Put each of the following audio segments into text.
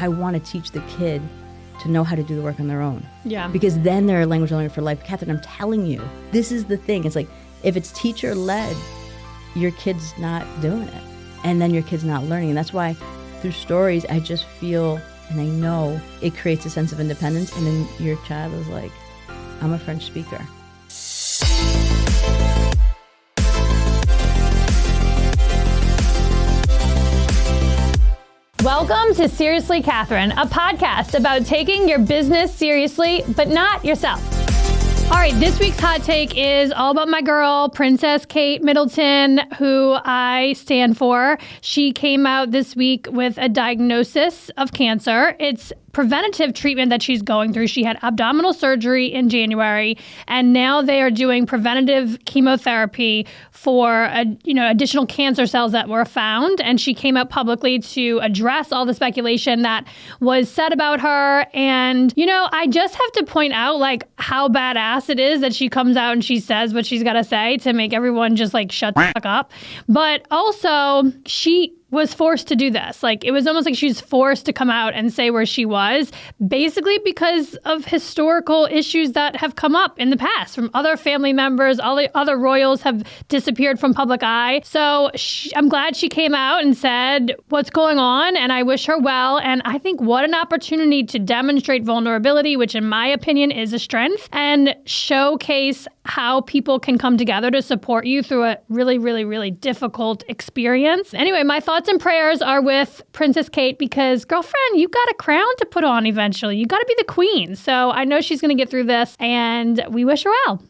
I want to teach the kid to know how to do the work on their own. Yeah. Because then they're a language learner for life. Catherine, I'm telling you, this is the thing. It's like, if it's teacher-led, your kid's not doing it. And then your kid's not learning. And that's why through stories, I just feel, and I know it creates a sense of independence. And then your child is like, I'm a French speaker. Welcome to Seriously Catherine, a podcast about taking your business seriously, but not yourself. All right, this week's hot take is all about my girl, Princess Kate Middleton, who I stand for. She came out this week with a diagnosis of cancer. It's preventative treatment that she's going through. She had abdominal surgery in January, and now they are doing preventative chemotherapy for additional cancer cells that were found. And she came out publicly to address all the speculation that was said about her. And, I just have to point out how badass it is that she comes out and she says what she's got to say to make everyone just shut the fuck up. But also, she was forced to do this. It was almost like she was forced to come out and say where she was, basically because of historical issues that have come up in the past from other family members. All the other royals have disappeared from public eye. So I'm glad she came out and said what's going on, and I wish her well. And I think what an opportunity to demonstrate vulnerability, which in my opinion is a strength, and showcase how people can come together to support you through a really, really, really difficult experience. Anyway, my thoughts and prayers are with Princess Kate because, girlfriend, you got a crown to put on eventually. You got to be the queen. So I know she's going to get through this, and we wish her well.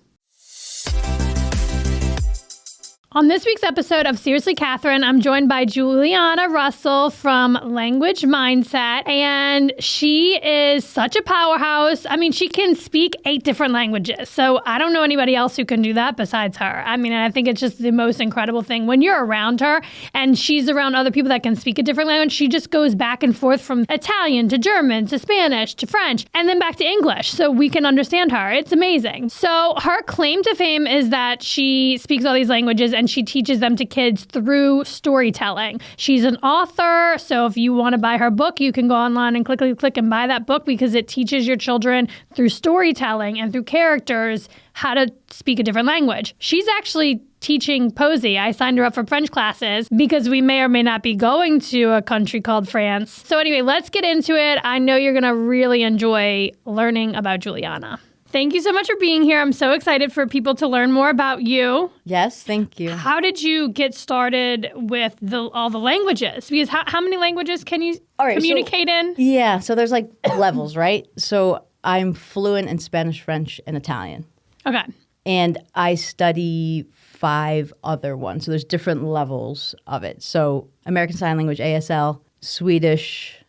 On this week's episode of Seriously Catherine, I'm joined by Juliana Russell from Language Mindset, and she is such a powerhouse. I mean, she can speak 8 different languages, so I don't know anybody else who can do that besides her. I mean, I think it's just the most incredible thing. When you're around her and she's around other people that can speak a different language, she just goes back and forth from Italian to German to Spanish to French, and then back to English, so we can understand her. It's amazing. So her claim to fame is that she speaks all these languages and she teaches them to kids through storytelling. She's an author, so if you want to buy her book, you can go online and click and buy that book because it teaches your children through storytelling and through characters how to speak a different language. She's actually teaching Posey. I signed her up for French classes because we may or may not be going to a country called France. So anyway, let's get into it. I know you're going to really enjoy learning about Juliana. Thank you so much for being here. I'm so excited for people to learn more about you. Yes, thank you. How did you get started with all the languages? Because how many languages can you communicate in? Yeah, so there's levels, right? So I'm fluent in Spanish, French, and Italian. Okay. And I study 5 other ones. So there's different levels of it. So American Sign Language, ASL, Swedish,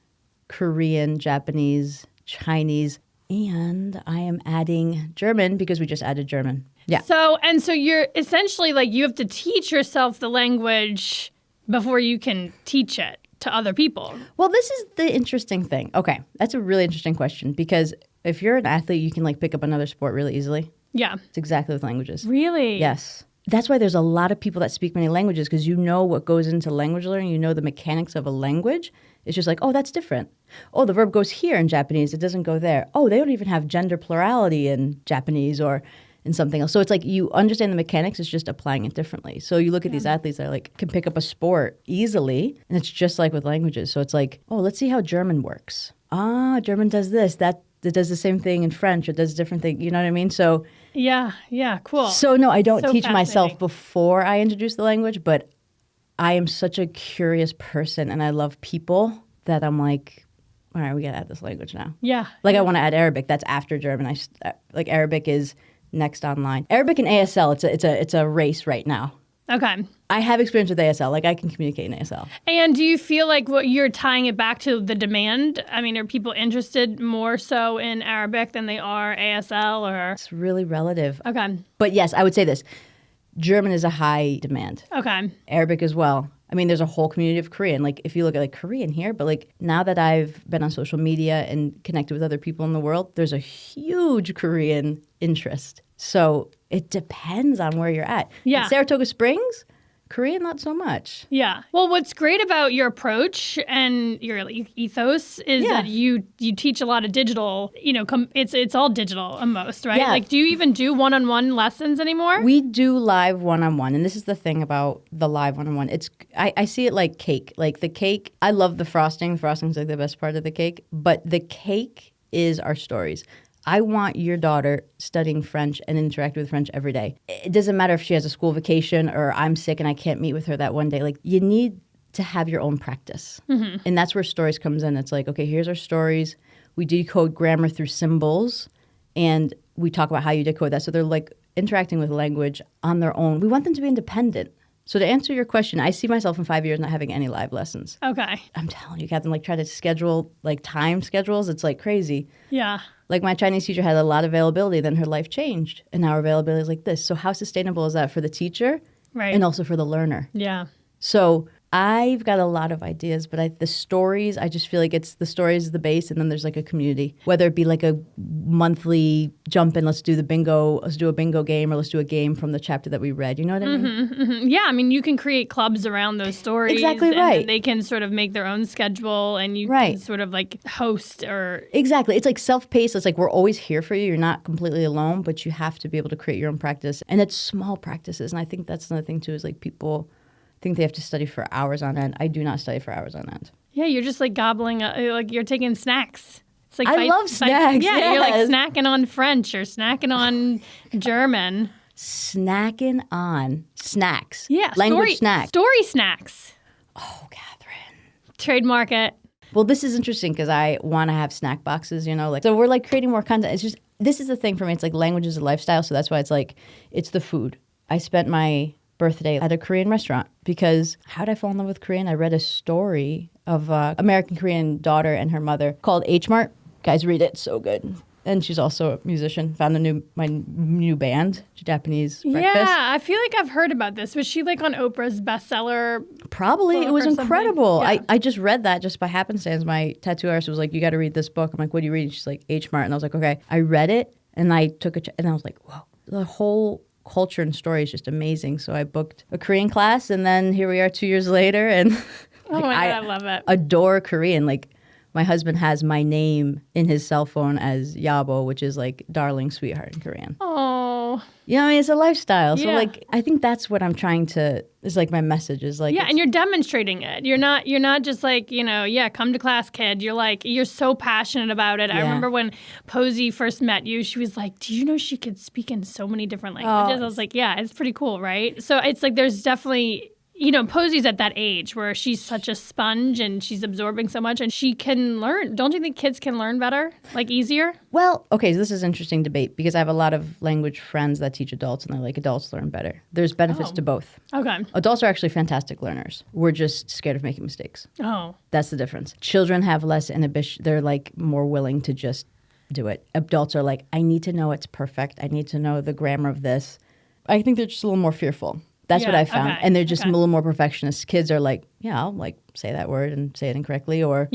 Korean, Japanese, Chinese, and I am adding German because we just added German. Yeah. So you're essentially you have to teach yourself the language before you can teach it to other people. Well, this is the interesting thing. Okay. That's a really interesting question because if you're an athlete, you can pick up another sport really easily. Yeah. It's exactly with languages. Really? Yes. That's why there's a lot of people that speak many languages because you know what goes into language learning. You know the mechanics of a language. It's just oh, that's different. Oh, the verb goes here in Japanese. It doesn't go there. Oh, they don't even have gender plurality in Japanese or in something else. So it's you understand the mechanics. It's just applying it differently. So you look at these athletes that can pick up a sport easily. And it's just like with languages. So it's oh, let's see how German works. Ah, German does this. It does the same thing in French. It does a different thing. You know what I mean? So yeah, cool. So no, I don't teach myself before I introduce the language, but I am such a curious person and I love people that I'm all right, we got to add this language now. Yeah. I want to add Arabic. That's after German. Arabic is next online. Arabic and ASL, it's a race right now. Okay. I have experience with ASL. I can communicate in ASL. And do you feel what you're tying it back to the demand? I mean, are people interested more so in Arabic than they are ASL or? It's really relative. Okay. But yes, I would say this. German is a high demand. Okay. Arabic as well. I mean, there's a whole community of Korean. If you look at Korean here, but now that I've been on social media and connected with other people in the world, there's a huge Korean interest. So it depends on where you're at. Yeah. In Saratoga Springs, Korean, not so much. Yeah. Well, what's great about your approach and your ethos is that you teach a lot of digital, it's all digital almost, right? Yeah. Like, do you even do one-on-one lessons anymore? We do live one-on-one, and this is the thing about the live one-on-one. I see it like cake. Like the cake, I love the frosting. Frosting's like the best part of the cake, but the cake is our stories. I want your daughter studying French and interacting with French every day. It doesn't matter if she has a school vacation or I'm sick and I can't meet with her that one day. Like, you need to have your own practice. Mm-hmm. And that's where stories comes in. It's like, okay, here's our stories. We decode grammar through symbols, and we talk about how you decode that. So they're like interacting with language on their own. We want them to be independent. So to answer your question, I see myself in 5 years not having any live lessons. Okay. I'm telling you, Catherine, like try to schedule like time schedules. It's like crazy. Yeah. Like my Chinese teacher had a lot of availability, then her life changed. And now her availability is like this. So how sustainable is that for the teacher? Right. And also for the learner? Yeah. So I've got a lot of ideas, but the stories, I just feel like it's the stories is the base, and then there's like a community. Whether it be like a monthly jump in, let's do a bingo game, or let's do a game from the chapter that we read. You know what I mean? Mm-hmm, mm-hmm. Yeah, I mean, you can create clubs around those stories. Exactly right. And they can sort of make their own schedule, and you can sort of like host or... Exactly. It's like self-paced. It's like we're always here for you. You're not completely alone, but you have to be able to create your own practice. And it's small practices. And I think that's another thing too, is like people think they have to study for hours on end. I do not study for hours on end. Yeah, you're just like gobbling, like you're taking snacks. It's like I love snacks. Yeah, yes. You're like snacking on French or snacking on German. Snacking on snacks. Yeah, language snacks. Story snacks. Oh, Catherine. Trademark it. Well, this is interesting because I want to have snack boxes, like, so we're like creating more content. It's just, this is the thing for me. It's like language is a lifestyle. So that's why it's like, it's the food. I spent my birthday at a Korean restaurant because how did I fall in love with Korean? I read a story of an American Korean daughter and her mother called H Mart. Guys, read it. So good. And she's also a musician. Found my new band, Japanese Breakfast. Yeah, I feel like I've heard about this. Was she like on Oprah's bestseller? Probably. It was incredible. Yeah. I just read that just by happenstance. My tattoo artist was like, you got to read this book. I'm like, what do you read? She's like, H Mart. And I was like, okay. I read it and I took and I was like, whoa, the whole culture and story is just amazing. So I booked a Korean class, and then here we are 2 years later, and oh my God, I love it. Adore Korean. Like my husband has my name in his cell phone as Yabo, which is like darling, sweetheart in Korean. Oh. It's a lifestyle. Yeah. So like I think that's what I'm trying to is like my message is like, yeah, and you're demonstrating it. You're not just like, come to class, kid. You're like, you're so passionate about it. Yeah. I remember when Posey first met you, she was like, do you know she could speak in so many different languages? I was like, yeah, it's pretty cool, right? So it's like there's definitely, Posey's at that age where she's such a sponge and she's absorbing so much and she can learn. Don't you think kids can learn better, like easier? Well, okay, so this is an interesting debate because I have a lot of language friends that teach adults and they're like, adults learn better. There's benefits to both. Okay. Adults are actually fantastic learners. We're just scared of making mistakes. Oh. That's the difference. Children have less inhibition. They're like more willing to just do it. Adults are like, I need to know it's perfect. I need to know the grammar of this. I think they're just a little more fearful. That's what I found. Okay. And they're just a little more perfectionist. Kids are like, yeah, I'll like say that word and say it incorrectly, or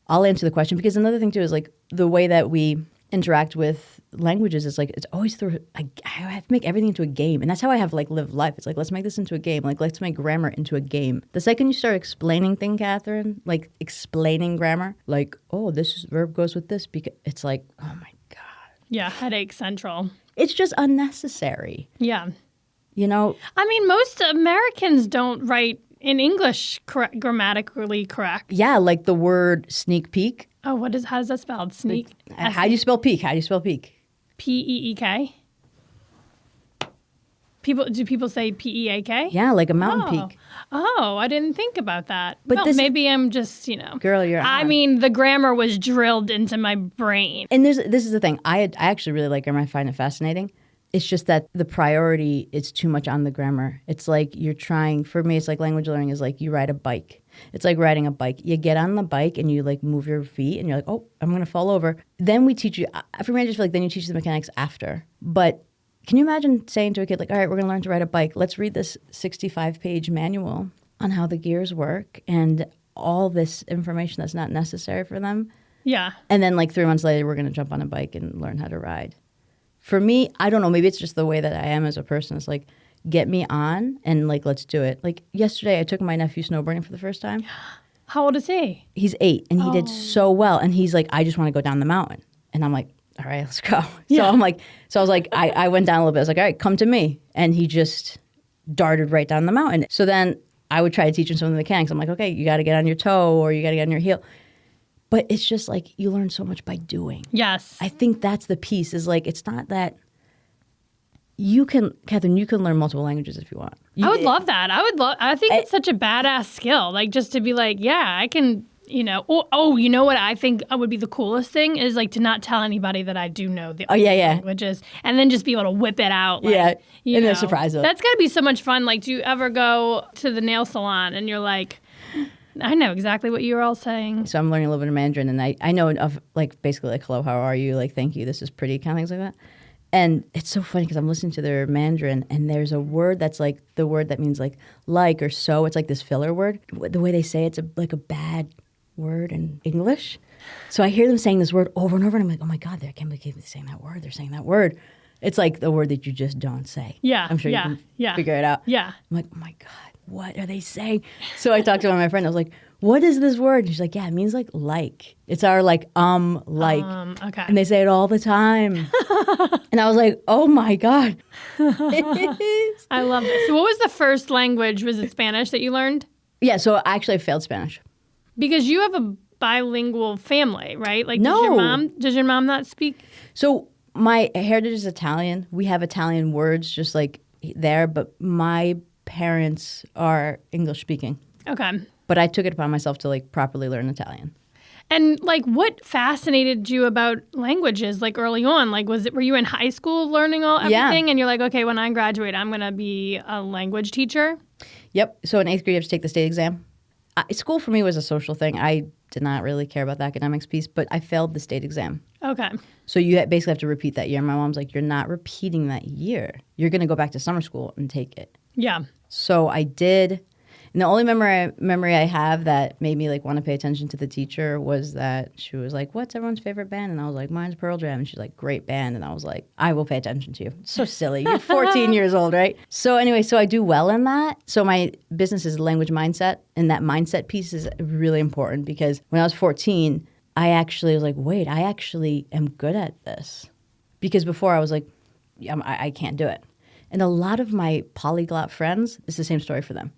I'll answer the question. Because another thing too is like the way that we interact with languages is like, it's always through, I have to make everything into a game. And that's how I have like lived life. It's like, let's make this into a game. Like, let's make grammar into a game. The second you start explaining things, Catherine, like explaining grammar, like, oh, this verb goes with this, because it's like, oh my God. Yeah, headache central. It's just unnecessary. Yeah. I mean, most Americans don't write in English grammatically correct. Yeah, like the word sneak peek. Oh, how does that spelled? Sneak? How do you spell peek? P-E-E-K? Do people say P-E-A-K? Yeah, like a mountain peak. Oh, I didn't think about that. But maybe I'm just, Girl, you're I mean, the grammar was drilled into my brain. And this is the thing. I actually really like grammar. I find it fascinating. It's just that the priority is too much on the grammar. It's like for me, it's like language learning is like you ride a bike. It's like riding a bike. You get on the bike and you like move your feet and you're like, oh, I'm going to fall over. Then we teach you, for me, I just feel like then you teach the mechanics after. But can you imagine saying to a kid like, all right, we're going to learn to ride a bike. Let's read this 65-page manual on how the gears work and all this information that's not necessary for them. Yeah. And then like 3 months later, we're going to jump on a bike and learn how to ride. For me, I don't know, maybe it's just the way that I am as a person. It's like, get me on and like, let's do it. Like yesterday, I took my nephew snowboarding for the first time. How old is he? He's 8 and he did so well. And he's like, I just want to go down the mountain. And I'm like, all right, let's go. Yeah. So I was like, I went down a little bit. I was like, all right, come to me. And he just darted right down the mountain. So then I would try to teach him some of the mechanics. I'm like, okay, you got to get on your toe or you got to get on your heel. But it's just like you learn so much by doing. Yes. I think that's the piece is like, it's not that Catherine, you can learn multiple languages if you want. I would love that. I think it's such a badass skill. Like just to be like, yeah, I can, you know, you know what I think would be the coolest thing is like to not tell anybody that I do know the languages and then just be able to whip it out. Like, and then surprise them. That's got to be so much fun. Like, do you ever go to the nail salon and you're like, I know exactly what you were all saying. So I'm learning a little bit of Mandarin and I know of like basically like, hello, how are you? Like, thank you, this is pretty, kind of things like that. And it's so funny because I'm listening to their Mandarin and there's a word that's like the word that means like or so. It's like this filler word. The way they say it's like a bad word in English. So I hear them saying this word over and over and I'm like, oh my God, I can't believe they're saying that word. They're saying that word. It's like the word that you just don't say. Yeah. I'm sure you can figure it out. Yeah. I'm like, oh my God, what are they saying? So I talked to one of my friends. I was like, what is this word? And she's like, yeah, it means like. It's our like. Okay. And they say it all the time. And I was like, oh my God. I love this. So what was the first language? Was it Spanish that you learned? Yeah, so actually I failed Spanish. Because you have a bilingual family, right? Like, no. Does your mom not speak? So my heritage is Italian. We have Italian words just like there, but my parents are English speaking. Okay. But I took it upon myself to like properly learn Italian. And like, what fascinated you about languages like early on? Like, were you in high school learning everything? Yeah. And you're like, okay, when I graduate, I'm going to be a language teacher? Yep. So in 8th grade, you have to take the state exam. School for me was a social thing. I did not really care about the academics piece, but I failed the state exam. Okay. So you basically have to repeat that year. My mom's like, you're not repeating that year. You're going to go back to summer school and take it. Yeah. So I did. And the only memory I have that made me like want to pay attention to the teacher was that she was like, what's everyone's favorite band? And I was like, mine's Pearl Jam. And she's like, great band. And I was like, I will pay attention to you. It's so silly. You're 14 years old, right? So anyway, so I do well in that. So my business is language mindset. And that mindset piece is really important because when I was 14, I actually was like, wait, I actually am good at this. Because before I was like, I can't do it. And a lot of my polyglot friends, it's the same story for them.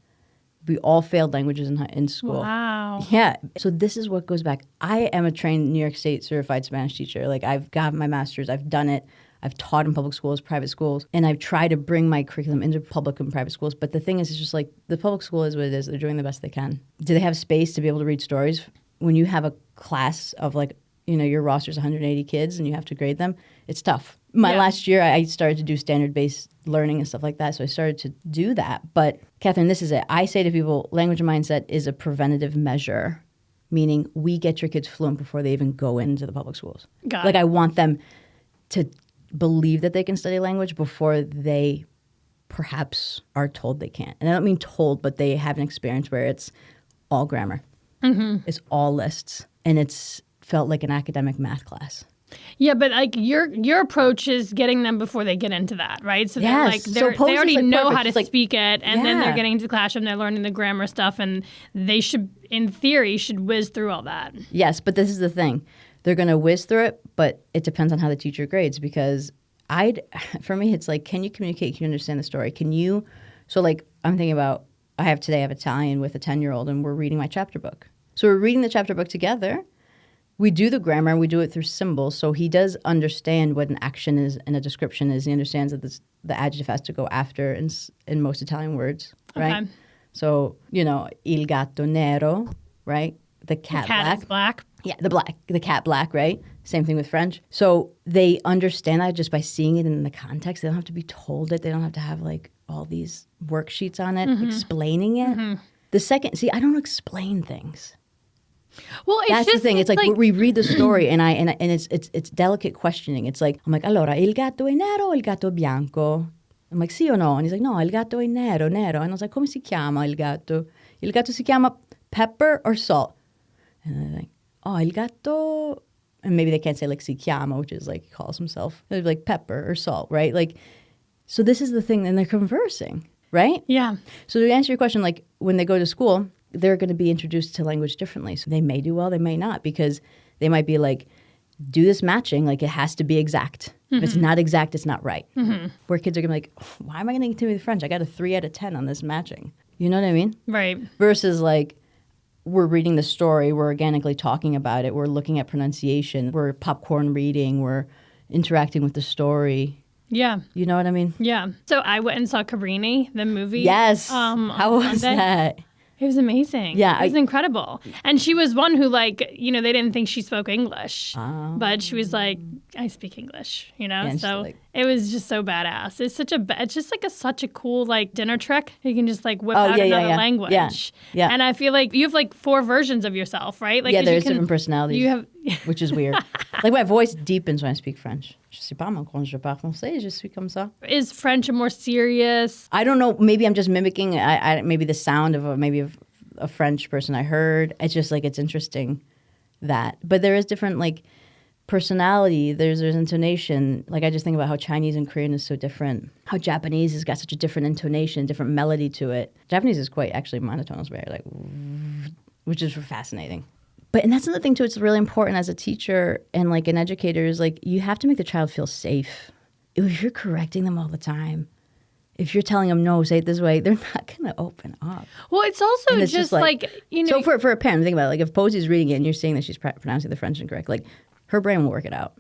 We all failed languages in school. Wow. Yeah. So this is what goes back. I am a trained New York State certified Spanish teacher. Like I've got my master's. I've done it. I've taught in public schools, private schools, and I've tried to bring my curriculum into public and private schools. But the thing is, it's just like the public school is what it is. They're doing the best they can. Do they have space to be able to read stories? When you have a class of like, you know, your roster's 180 kids and you have to grade them, it's tough. My last year, I started to do standard-based learning and stuff like that, so I started to do that. But, Catherine, this is it. I say to people, language mindset is a preventative measure, meaning we get your kids fluent before they even go into the public schools. Got like, it. I want them to believe that they can study language before they perhaps are told they can't. And I don't mean told, but they have an experience where it's all grammar. Mm-hmm. It's all lists. And it's felt like an academic math class. Yeah, but like your approach is getting them before they get into that, right? So they're yes. like they already know how to like, speak it, and then they're getting into the classroom, they're learning the grammar stuff, and they should, in theory, whiz through all that. Yes, but this is the thing. They're going to whiz through it, but it depends on how the teacher grades because for me, it's like, can you communicate? Can you understand the story? So like I'm thinking about, I have Italian with a 10-year-old and we're reading my chapter book. So we're reading the chapter book together. We do the grammar and we do it through symbols. So he does understand what an action is and a description is. He understands that the adjective has to go after in most Italian words, right? Okay. So, you know, il gatto nero, right? The cat is black. Yeah, the cat black, right? Same thing with French. So they understand that just by seeing it in the context. They don't have to be told it. They don't have to have like all these worksheets on it explaining it. Mm-hmm. I don't explain things. Well, that's the thing. It's like we read the story, and it's delicate questioning. It's like I'm like, allora il gatto è nero o il gatto è bianco? I'm like, sì o no? And he's like, no, il gatto è nero. And I was like, come si chiama il gatto? Il gatto si chiama pepper or salt? And they're like, oh, il gatto. And maybe they can't say like si chiama, which is like he calls himself. They're like pepper or salt, right? Like, So this is the thing, and they're conversing, right? Yeah. So to answer your question, like when they go to school, they're going to be introduced to language differently. So they may do well, they may not, because they might be like, do this matching, like it has to be exact. If it's not exact, it's not right. Where kids are going to be like, why am I going to continue with French? I got a 3 out of 10 on this matching. You know what I mean? Right. Versus like, we're reading the story, we're organically talking about it, we're looking at pronunciation, we're popcorn reading, we're interacting with the story. Yeah. You know what I mean? Yeah. So I went and saw Cabrini, the movie. Yes. On How was Sunday. that? It was amazing. Yeah, It was incredible. And she was one who, like, they didn't think she spoke English. But she was like, I speak English, and So like, it was just so badass. It's just like such a cool, like, dinner trick. You can just, like, whip out another language. Yeah. And I feel like you have, like, 4 versions of yourself, right? Like, there's different personalities. You have... which is weird. Like, my voice deepens when I speak French. Je sais pas, moi, quand je parle français, je suis comme ça. Is French a more serious... I don't know. Maybe I'm just mimicking maybe the sound of a French person I heard. It's just like, it's interesting that. But there is different, like, personality. There's intonation. Like, I just think about how Chinese and Korean is so different. How Japanese has got such a different intonation, different melody to it. Japanese is quite actually monotonal, very like, which is fascinating. And that's another thing too. It's really important as a teacher and like an educator is like, you have to make the child feel safe. If you're correcting them all the time, if you're telling them, no, say it this way, they're not going to open up. Well, it's also just like. So for a parent, think about it. Like if Posey's reading it and you're seeing that she's pronouncing the French incorrect, like her brain will work it out.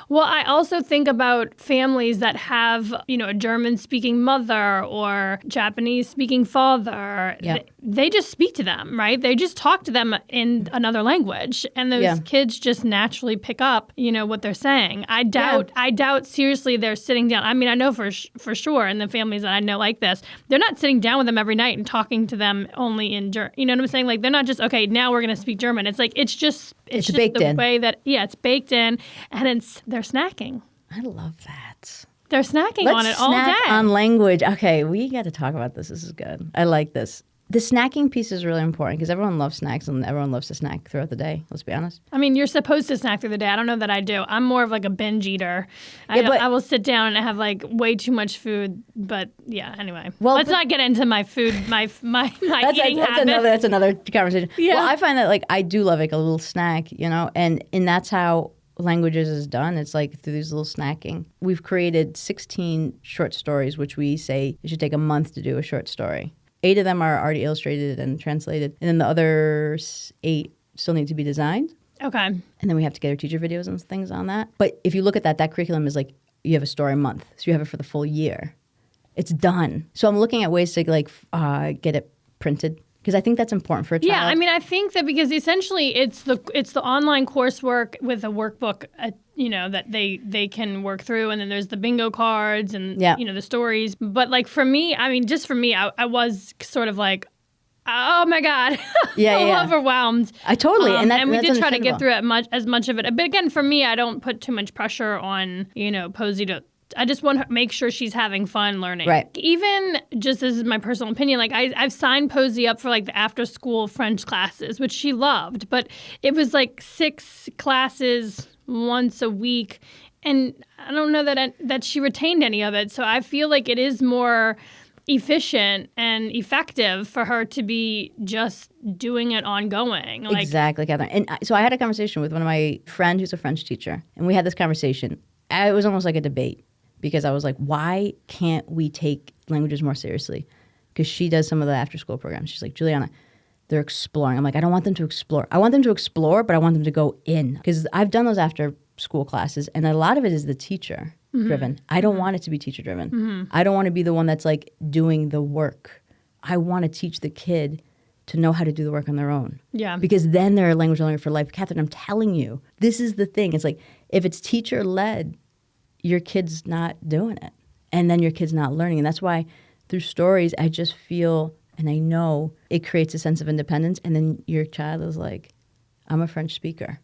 Well, I also think about families that have, a German-speaking mother or Japanese-speaking father. Yeah. They just speak to them, right? They just talk to them in another language, and those kids just naturally pick up, what they're saying. I doubt seriously they're sitting down. I mean, I know for sure in the families that I know like this, they're not sitting down with them every night and talking to them only in German. You know what I'm saying? Like they're not just, okay, now we're going to speak German. It's like it's just baked in. Way that it's baked in, and they're snacking. I love that. They're snacking on it all day. Let's snack on language. Okay, we got to talk about this. This is good. I like this. The snacking piece is really important because everyone loves snacks and everyone loves to snack throughout the day. Let's be honest. I mean, you're supposed to snack through the day. I don't know that I do. I'm more of like a binge eater. I will sit down and have like way too much food. But yeah, anyway. Well, let's not get into my food, my eating habits. That's another conversation. Yeah. Well, I find that like I do love like a little snack, and that's how languages is done. It's like through these little snacking. We've created 16 short stories, which we say it should take a month to do a short story. 8 of them are already illustrated and translated. And then the other 8 still need to be designed. Okay. And then we have to get our teacher videos and things on that. But if you look at that curriculum is like, you have a story a month. So you have it for the full year. It's done. So I'm looking at ways to like get it printed. Because I think that's important for a child. Yeah, I mean, I think that because essentially it's the online coursework with a workbook, that they can work through, and then there's the bingo cards and the stories. But like for me, I mean, just for me, I was sort of like, oh my God, overwhelmed. I totally, and we did try to get through as much of it. But again, for me, I don't put too much pressure on Posey to. I just want to make sure she's having fun learning. Right. Even just this is my personal opinion, like I've signed Posey up for like the after school French classes, which she loved, but it was like 6 classes once a week. And I don't know that she retained any of it. So I feel like it is more efficient and effective for her to be just doing it ongoing. Like, exactly, Catherine. And so I had a conversation with one of my friends who's a French teacher, and we had this conversation. It was almost like a debate. Because I was like, why can't we take languages more seriously? Because she does some of the after-school programs. She's like, Juliana, they're exploring. I'm like, I don't want them to explore. I want them to explore, but I want them to go in. Because I've done those after-school classes, and a lot of it is the teacher-driven. I don't want it to be teacher-driven. I don't want to be the one that's like doing the work. I want to teach the kid to know how to do the work on their own. Yeah. Because then they're a language learner for life. Catherine, I'm telling you, this is the thing. It's like, if it's teacher-led, your kid's not doing it. And then your kid's not learning. And that's why through stories, I just feel, and I know it creates a sense of independence. And then your child is like, I'm a French speaker.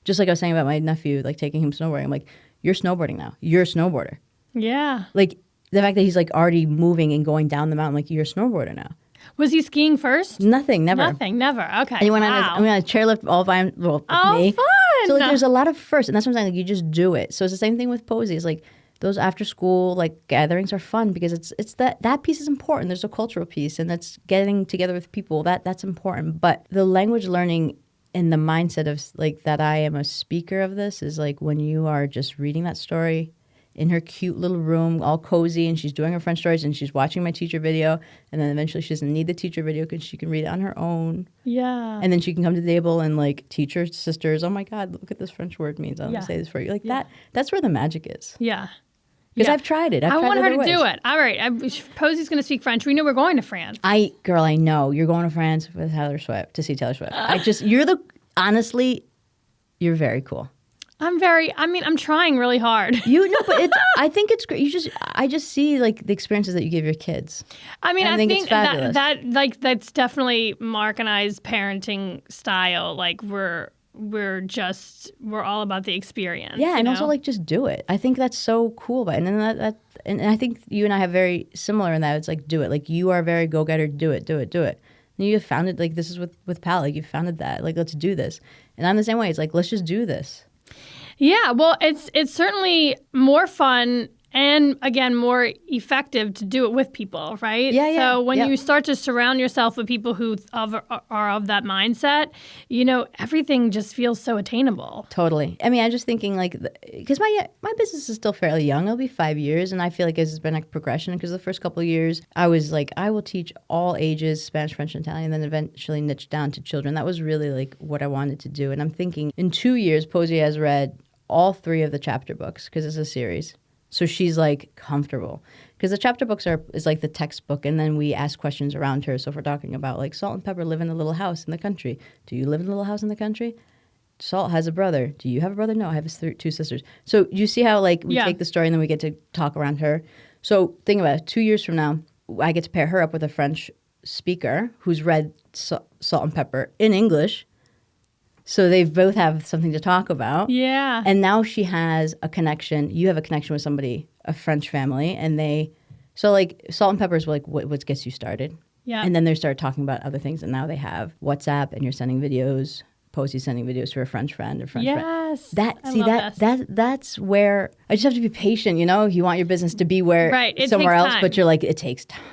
Just like I was saying about my nephew, like taking him snowboarding. I'm like, you're snowboarding now. You're a snowboarder. Yeah. Like the fact that he's like already moving and going down the mountain, like you're a snowboarder now. Was he skiing first? Nothing, never. Nothing, never. Okay. And he went on a chairlift all by with me. Fun. So like, there's a lot of firsts, and that's what I'm saying. Like you just do it. So it's the same thing with Posey. It's like those after school like gatherings are fun because it's that piece is important. There's a cultural piece, and that's getting together with people. That's important. But the language learning in the mindset of like that I am a speaker of this is like when you are just reading that story in her cute little room, all cozy, and she's doing her French stories, and she's watching my teacher video, and then eventually she doesn't need the teacher video because she can read it on her own. Yeah. And then she can come to the table and like teach her sisters, oh my God, look what this French word means. I'm going to say this for you. Like that's where the magic is. Yeah. Because I've tried it. I want her to ways. do it. All right. Posey's going to speak French. We know we're going to France. I know. You're going to France with Taylor Swift, to see Taylor Swift. Honestly, you're very cool. I'm trying really hard. But I think it's great. I just see like the experiences that you give your kids. I think it's fabulous. that's definitely Mark and I's parenting style. Like we're all about the experience. Yeah, and also like just do it. I think that's so cool. And then and I think you and I have very similar in that. It's like do it. Like you are a very go getter. Do it. And you have founded like this is with Pal. Like you founded that. Like let's do this. And I'm the same way. It's like let's just do this. Yeah, well, it's certainly more fun and, again, more effective to do it with people, right? Yeah. So when you start to surround yourself with people who are of that mindset, everything just feels so attainable. Totally. I'm just thinking like, because my business is still fairly young. It'll be 5 years, and I feel like it's been a progression because the first couple of years I was like, I will teach all ages, Spanish, French, and Italian, and then eventually niche down to children. That was really like what I wanted to do. And I'm thinking in 2 years, Posey has read all 3 of the chapter books because it's a series. So she's like comfortable because the chapter books is like the textbook, and then we ask questions around her. So if we're talking about like Salt and Pepper live in a little house in the country, do you live in a little house in the country? Salt has a brother. Do you have a brother? No, I have 2 sisters. So you see how like we take the story and then we get to talk around her. So think about it. 2 years from now, I get to pair her up with a French speaker who's read Salt and Pepper in English. So they both have something to talk about. Yeah. And now she has a connection. You have a connection with somebody, a French family, and so like Salt and Pepper is like what gets you started. Yeah. And then they start talking about other things, and now they have WhatsApp, and you're sending videos. Posey's sending videos to a French friend or French friend. Yes. That's where I just have to be patient. You want your business to be where somewhere else, but you're like it takes time.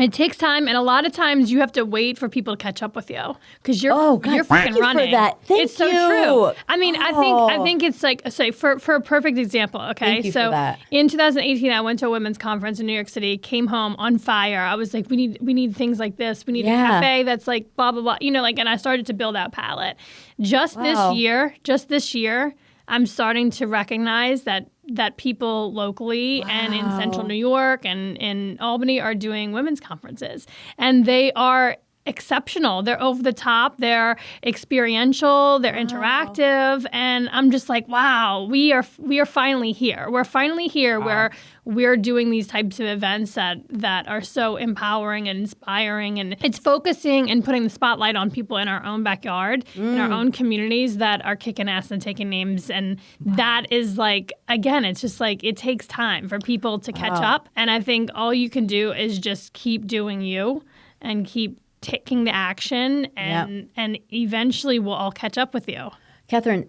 It takes time, and a lot of times you have to wait for people to catch up with you because you're thank freaking you running. For that. Thank it's you. so true. I think it's like say for a perfect example. Okay, thank you for that. In 2018, I went to a women's conference in New York City. Came home on fire. I was like, we need things like this. We need a cafe that's like blah blah blah. And I started to build out palette. Just this year, I'm starting to recognize that people locally and in central New York and in Albany are doing women's conferences. And they are exceptional. They're over the top. They're experiential. They're interactive. And I'm just like, wow, we are finally here. We're finally here where we're doing these types of events that are so empowering and inspiring. And it's focusing and putting the spotlight on people in our own backyard, in our own communities that are kicking ass and taking names. And that is like, again, it's just like it takes time for people to catch up. And I think all you can do is just keep doing you and keep taking the action, and eventually we'll all catch up with you. Catherine,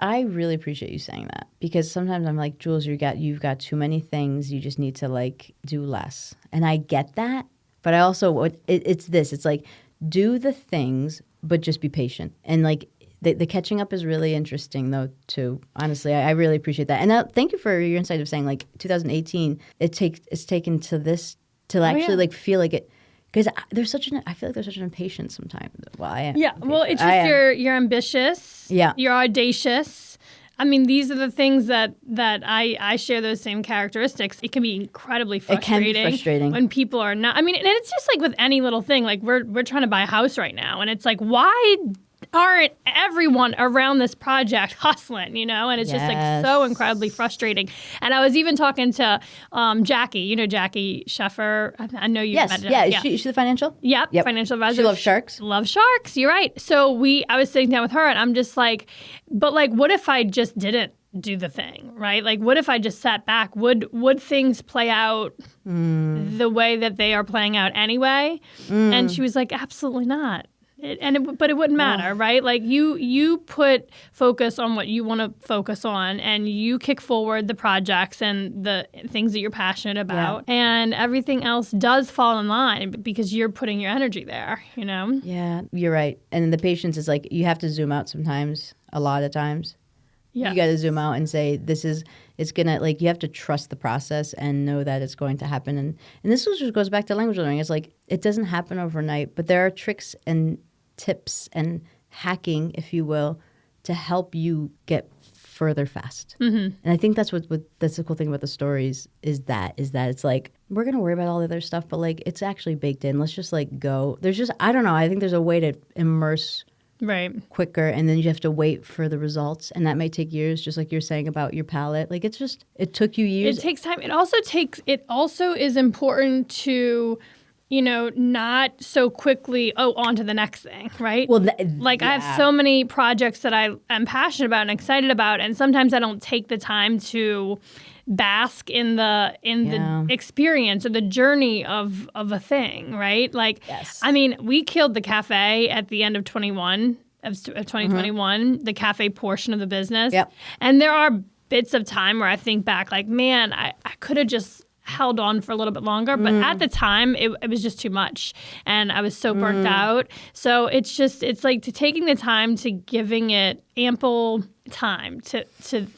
I really appreciate you saying that because sometimes I'm like, Jules, you've got too many things. You just need to like do less. And I get that. But I also, it's like, do the things, but just be patient. And like the catching up is really interesting though too. Honestly, I really appreciate that. And thank you for your insight of saying like 2018, it's taken to this to actually like feel like it. Because I feel like there's such an impatience sometimes. Well, I am. Yeah, well, it's just you're ambitious. Yeah. You're audacious. I mean, these are the things that I share those same characteristics. It can be incredibly frustrating. It can be frustrating. When people are not. I mean, and it's just like with any little thing. Like we're trying to buy a house right now, and it's like, why aren't everyone around this project hustling, And it's just like so incredibly frustrating. And I was even talking to Jackie, Jackie Sheffer. I know you've met her. Yeah, is she the financial? Yep, financial advisor. She loves sharks? Loves sharks, you're right. So I was sitting down with her and I'm just like, but like, what if I just didn't do the thing, right? Like, what if I just sat back? Would things play out the way that they are playing out anyway? And she was like, absolutely not. But it wouldn't matter, right? Like you put focus on what you want to focus on, and you kick forward the projects and the things that you're passionate about, and everything else does fall in line because you're putting your energy there, you know? Yeah, you're right. And the patience is like, you have to zoom out sometimes, a lot of times. Yeah. You got to zoom out and say, it's going to, like, you have to trust the process and know that it's going to happen. And this just goes back to language learning. It's like, it doesn't happen overnight, but there are tricks and tips and hacking, if you will, to help you get further fast. And I think that's that's the cool thing about the stories is that it's like, we're going to worry about all the other stuff, but like, it's actually baked in. Let's just like go. There's just, I don't know. I think there's a way to immerse quicker, and then you have to wait for the results, and that may take years, just like you're saying about your palette. Like, it took you years. It takes time. It also is important to, not so quickly, on to the next thing, right? Well, I have so many projects that I am passionate about and excited about, and sometimes I don't take the time to bask in the experience or the journey of a thing, right? Like, I mean, we killed the cafe at the end of 2021, the cafe portion of the business. And there are bits of time where I think back, like, man, I could have just held on for a little bit longer, but at the time it was just too much, and I was so burnt out. So it's like taking the time to giving it ample time to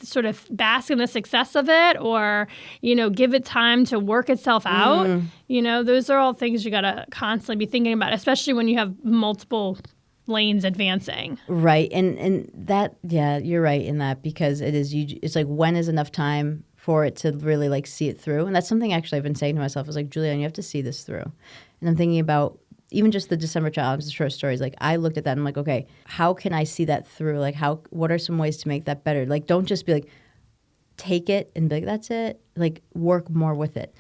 sort of bask in the success of it, or give it time to work itself out. Those are all things you got to constantly be thinking about, especially when you have multiple lanes advancing. Right. And that, you're right in that, because it's like, when is enough time for it to really like see it through? And that's something actually I've been saying to myself, is like, Juliana, you have to see this through. And I'm thinking about even just the December challenge, the short stories. Like, I looked at that and I'm like, okay, how can I see that through? Like, what are some ways to make that better? Like, don't just be like, take it and be like, that's it. Like, work more with it.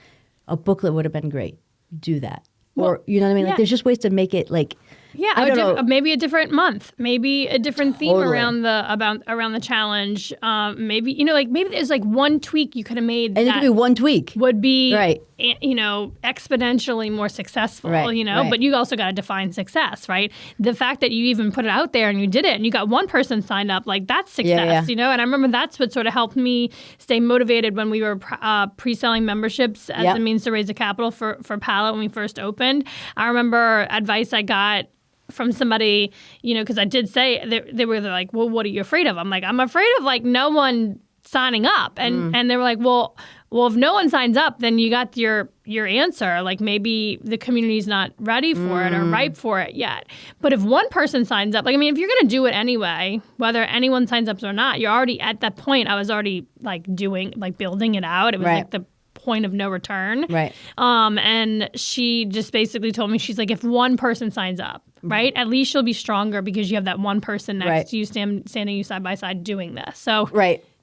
A booklet would have been great. Do that. Or, you know what I mean? Like, there's just ways to make it like, I don't know. Maybe a different month, maybe a different theme around the challenge. Maybe maybe there's like one tweak you could have made, and it could be one tweak would be exponentially more successful. But you also got to define success, right? The fact that you even put it out there and you did it and you got one person signed up, like, that's success. And I remember that's what sort of helped me stay motivated when we were pre-selling memberships as a means to raise the capital for Palette when we first opened. I remember advice I got from somebody, because I did say, they were like, well, what are you afraid of? I'm like, I'm afraid of like no one signing up. And they were like, well, if no one signs up, then you got your answer. Like, maybe the community's not ready for it or ripe for it yet. But if one person signs up, like, I mean, if you're going to do it anyway, whether anyone signs up or not, you're already at that point. I was already like building it out. It was like the point of no return. Right. And she just basically told me, she's like, if one person signs up, right, at least you'll be stronger because you have that one person next to you standing you side by side doing this. So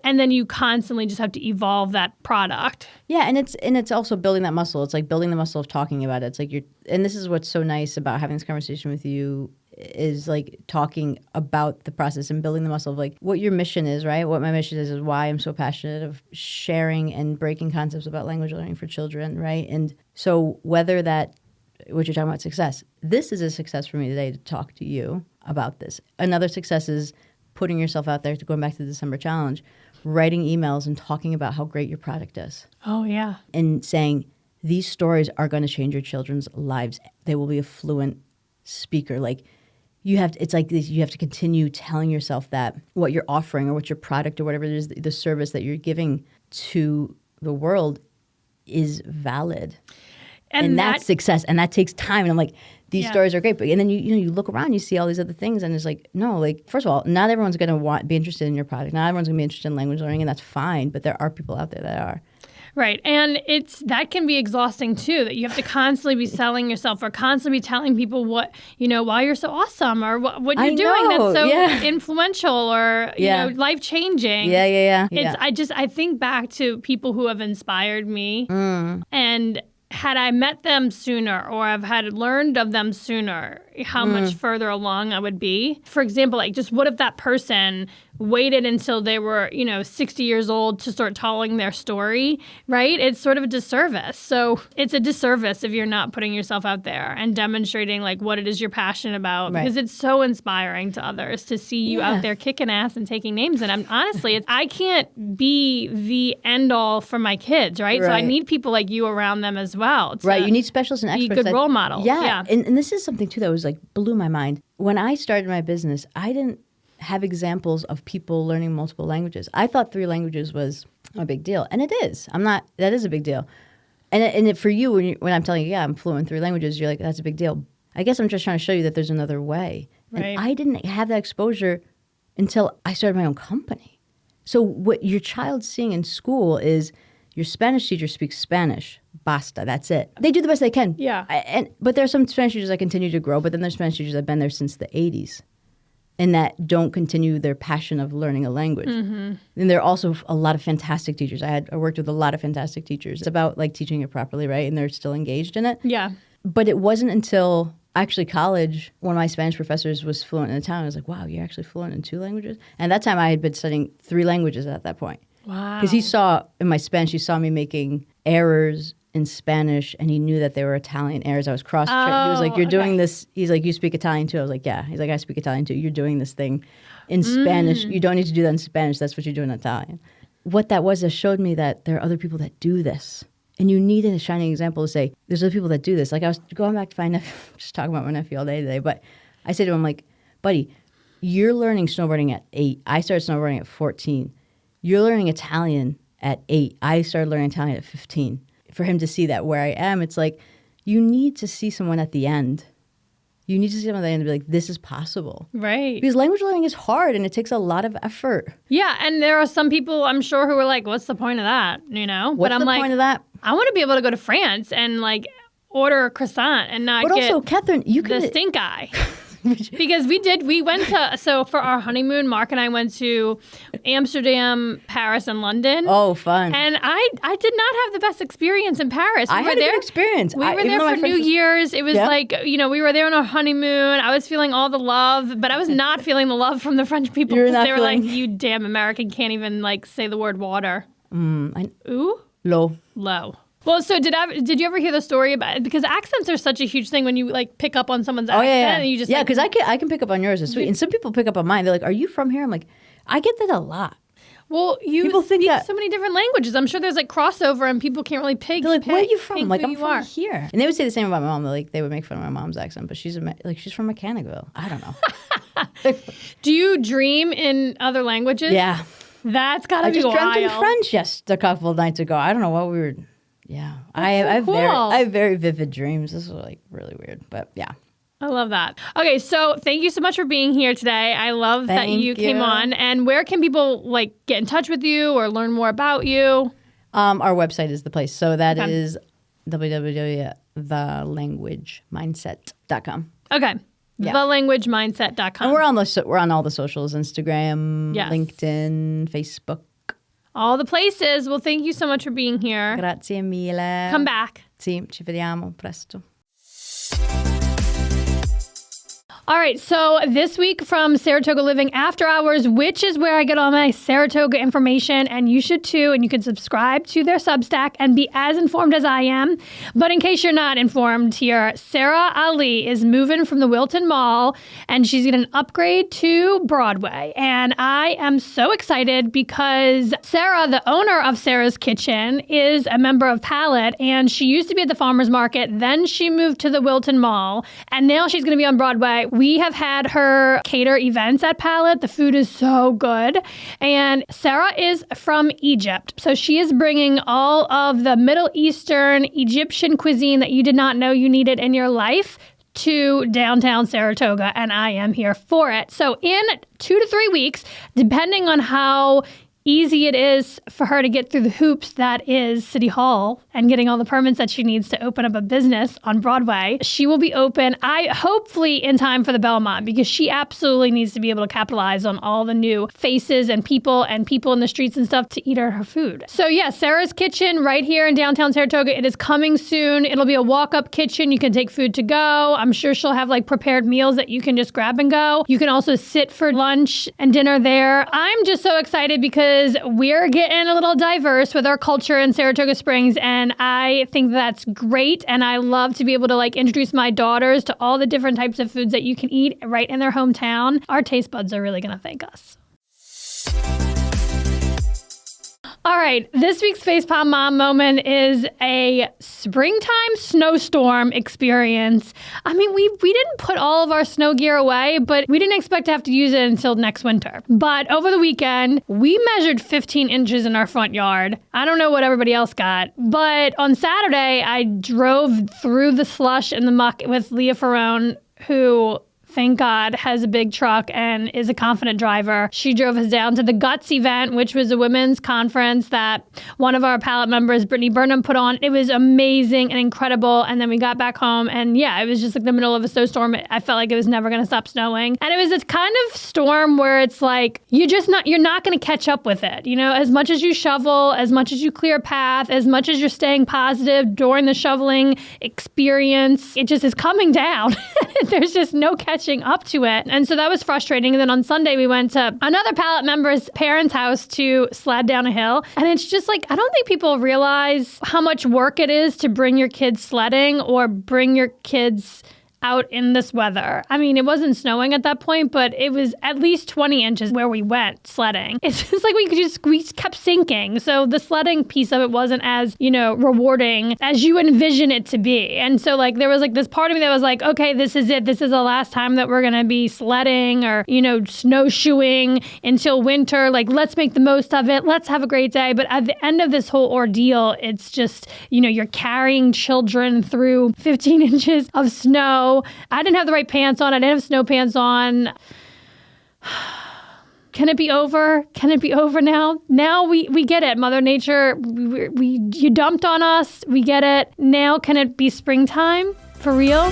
and then you constantly just have to evolve that product. Yeah, and it's also building that muscle. It's like building the muscle of talking about it. It's like and this is what's so nice about having this conversation with you, is like talking about the process and building the muscle of like what your mission is, right? What my mission is why I'm so passionate of sharing and breaking concepts about language learning for children, right? And so whether that, what you're talking about, success, this is a success for me today to talk to you about this. Another success is putting yourself out there, to going back to the December challenge, writing emails and talking about how great your product is. Oh, yeah. And saying, these stories are going to change your children's lives. They will be a fluent speaker. Like, you have to continue telling yourself that what you're offering or what your product or whatever it is, the service that you're giving to the world is valid. And that's success. And that takes time. And I'm like, these stories are great. But and then you look around, you see all these other things, and it's like, no, like, first of all, not everyone's going to be interested in your product. Not everyone's going to be interested in language learning, and that's fine. But there are people out there that are. Right. And that can be exhausting too, that you have to constantly be selling yourself or constantly be telling people what, why you're so awesome or what you're doing that's so influential or, life-changing. Yeah. I think back to people who have inspired me, and had I met them sooner or I've had learned of them sooner, how much further along I would be. For example, like just what if that person waited until they were, 60 years old to start telling their story, right? It's sort of a disservice. So it's a disservice if you're not putting yourself out there and demonstrating like what it is you're passionate about, because it's so inspiring to others to see you out there kicking ass and taking names. And I can't be the end all for my kids, right? So I need people like you around them as well. Right. You need specialists and experts. Be good role models. Yeah. And this is something too that was like blew my mind. When I started my business, I didn't have examples of people learning multiple languages. I thought 3 languages was a big deal. And it is. That is a big deal. And for you, when I'm telling you, I'm fluent in 3 languages, you're like, that's a big deal. I guess I'm just trying to show you that there's another way. Right. And I didn't have that exposure until I started my own company. So what your child's seeing in school is your Spanish teacher speaks Spanish. Basta. That's it. They do the best they can. Yeah. But there's some Spanish teachers that continue to grow, but then there's Spanish teachers that have been there since the 80s. And that don't continue their passion of learning a language. Mm-hmm. And there are also a lot of fantastic teachers. I worked with a lot of fantastic teachers. It's about like teaching it properly, right? And they're still engaged in it. Yeah. But it wasn't until actually college, one of my Spanish professors was fluent in Italian. I was like, wow, you're actually fluent in 2 languages? And at that time I had been studying 3 languages at that point. Wow. Because he saw, in my Spanish, he saw me making errors in Spanish, and he knew that they were Italian errors. I was cross-checked. He was like, you're doing this. He's like, you speak Italian too? I was like, yeah. He's like, I speak Italian too. You're doing this thing in Spanish. You don't need to do that in Spanish. That's what you do in Italian. What that was, it showed me that there are other people that do this. And you need a shining example to say, there's other people that do this. Like I was going back to my nephew, just talking about my nephew all day today, but I said to him, like, buddy, you're learning snowboarding at 8. I started snowboarding at 14. You're learning Italian at 8. I started learning Italian at 15. For him to see that where I am, it's like, you need to see someone at the end. You need to see someone at the end and be like, this is possible. Right. Because language learning is hard and it takes a lot of effort. Yeah, and there are some people, I'm sure, who are like, what's the point of that? What's the point of that? I want to be able to go to France and like order a croissant and not get also, Catherine, you can the stink eye. Because so for our honeymoon, Mark and I went to Amsterdam, Paris, and London. Oh, fun. And I did not have the best experience in Paris. I had a good experience. We were there for New Year's. It was like, we were there on our honeymoon. I was feeling all the love, but I was not feeling the love from the French people. They were like, you damn American can't even like say the word water. Ooh? Low. Well, so did you ever hear the story about it? Because accents are such a huge thing when you like pick up on someone's accent. Yeah. And you just because I can pick up on yours. It's sweet. And some people pick up on mine. They're like, are you from here? I'm like, I get that a lot. Well, people speak so many different languages. I'm sure there's like crossover and people can't really pick. They're like, where are you from? I'm like, I'm from are. here. And they would say the same about my mom. They would make fun of my mom's accent, but she's from Mechanicville. I don't know. Do you dream in other languages? Yeah. That's gotta be wild. I just dreamt in French just a couple of nights ago. I don't know what we were. Yeah, I have very vivid dreams. This is like really weird, but yeah. I love that. Okay, so thank you so much for being here today. I love that you came on. And where can people like get in touch with you or learn more about you? Our website is the place. So that is www.thelanguagemindset.com. Okay. Yeah. Thelanguagemindset.com. And we're on all the socials, Instagram, LinkedIn, Facebook. All the places. Well, thank you so much for being here. Grazie mille. Come back. Sì, ci vediamo presto. All right, so this week from Saratoga Living After Hours, which is where I get all my Saratoga information, and you should too, and you can subscribe to their Substack and be as informed as I am. But in case you're not informed here, Sarah Ali is moving from the Wilton Mall, and she's going to upgrade to Broadway. And I am so excited because Sarah, the owner of Sarah's Kitchen, is a member of Palette, and she used to be at the Farmers Market, then she moved to the Wilton Mall, and now she's going to be on Broadway. We have had her cater events at Palette. The food is so good. And Sarah is from Egypt. So she is bringing all of the Middle Eastern Egyptian cuisine that you did not know you needed in your life to downtown Saratoga. And I am here for it. So in 2 to 3 weeks, depending on how easy it is for her to get through the hoops that is City Hall and getting all the permits that she needs to open up a business on Broadway. She will be open, hopefully in time for the Belmont, because she absolutely needs to be able to capitalize on all the new faces and people in the streets and stuff to eat her food. So yeah, Sarah's Kitchen right here in downtown Saratoga. It is coming soon. It'll be a walk-up kitchen. You can take food to go. I'm sure she'll have like prepared meals that you can just grab and go. You can also sit for lunch and dinner there. I'm just so excited because we're getting a little diverse with our culture in Saratoga Springs, and I think that's great. And I love to be able to like introduce my daughters to all the different types of foods that you can eat right in their hometown. Our taste buds are really going to thank us. All right, this week's Facepalm Mom moment is a springtime snowstorm experience. I mean, we didn't put all of our snow gear away, but we didn't expect to have to use it until next winter. But over the weekend, we measured 15 inches in our front yard. I don't know what everybody else got, but on Saturday, I drove through the slush and the muck with Leah Ferrone, who, thank God, has a big truck and is a confident driver. She drove us down to the Guts event, which was a women's conference that one of our palette members, Brittany Burnham, put on. It was amazing and incredible. And then we got back home and yeah, it was just like the middle of a snowstorm. I felt like it was never going to stop snowing. And it was this kind of storm where it's like, you're not going to catch up with it. You know, as much as you shovel, as much as you clear a path, as much as you're staying positive during the shoveling experience, it just is coming down. There's just no catching up to it. And so that was frustrating. And then on Sunday, we went to another palette member's parents' house to sled down a hill. And it's just like, I don't think people realize how much work it is to bring your kids sledding or bring your kids out in this weather. I mean, it wasn't snowing at that point, but it was at least 20 inches where we went sledding. It's just like we kept sinking. So the sledding piece of it wasn't as, rewarding as you envision it to be. And so like, there was like this part of me that was like, okay, this is it. This is the last time that we're going to be sledding or, snowshoeing until winter. Like, let's make the most of it. Let's have a great day. But at the end of this whole ordeal, it's just, you're carrying children through 15 inches of snow. I didn't have the right pants on. I didn't have snow pants on. Can it be over? Can it be over now? Now we get it. Mother Nature, you dumped on us. We get it. Now can it be springtime? For real?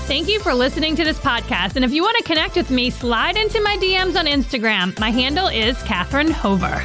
Thank you for listening to this podcast. And if you want to connect with me, slide into my DMs on Instagram. My handle is Catherine Hover.